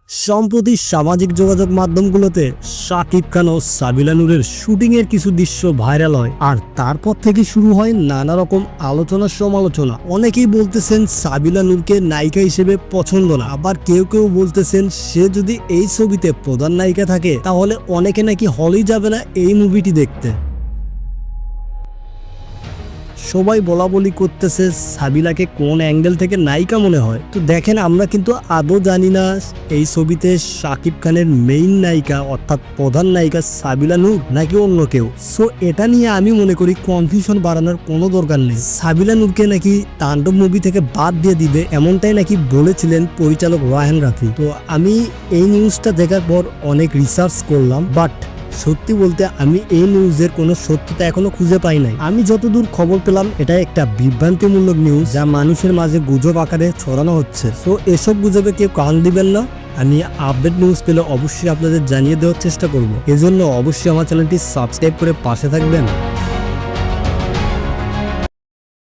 সম্প্রতি সামাজিক যোগাযোগ মাধ্যমগুলোতে শাকিব খান ও সাবিলা নূরের শুটিং এর কিছু দৃশ্য ভাইরাল হয়, আর তারপর থেকে শুরু হয় নানা রকম আলোচনা সমালোচনা। অনেকেই বলতেছেন সাবিলা নূরকে নায়িকা হিসেবে পছন্দ না, আবার কেউ কেউ বলতেছেন সে যদি এই ছবিতে প্রধান নায়িকা থাকে তাহলে অনেকে নাকি হলেই যাবে না এই মুভিটি দেখতে। সবাই বলা বলি করতেছে সাবিলাকে কোন অ্যাঙ্গেল থেকে নায়িকা মনে হয়। তো দেখেন, আমরা কিন্তু আদৌ জানি না এই ছবিতে শাকিব খানের মেইন নায়িকা অর্থাৎ প্রধান নায়িকা সাবিলা নূর নাকি অন্য কেউ। সো এটা নিয়ে আমি মনে করি কনফিউশন বাড়ানোর কোনো দরকার নেই। সাবিলা নূরকে নাকি তাণ্ডব মুভি থেকে বাদ দিয়ে দিবে এমনটাই নাকি বলেছিলেন পরিচালক রায়হান রাফি। তো আমি এই নিউজটা দেখার পর অনেক রিসার্চ করলাম, বাট সত্যি বলতে আমি এই নিউজের কোনো সত্যতা এখনো খুঁজে পাই নাই। আমি যতদূর খবর পেলাম এটা একটা বিভ্রান্তিমূলক নিউজ যা মানুষের মাঝে গুজব আকারে ছড়ানো হচ্ছে। সো এসব গুজবে কেউ কান দিবেন না। আমি আপডেট নিউজ পেলে অবশ্যই আপনাদের জানিয়ে দেওয়ার চেষ্টা করব। এজন্য অবশ্যই আমার চ্যানেলটি সাবস্ক্রাইব করে পাশে থাকবেন।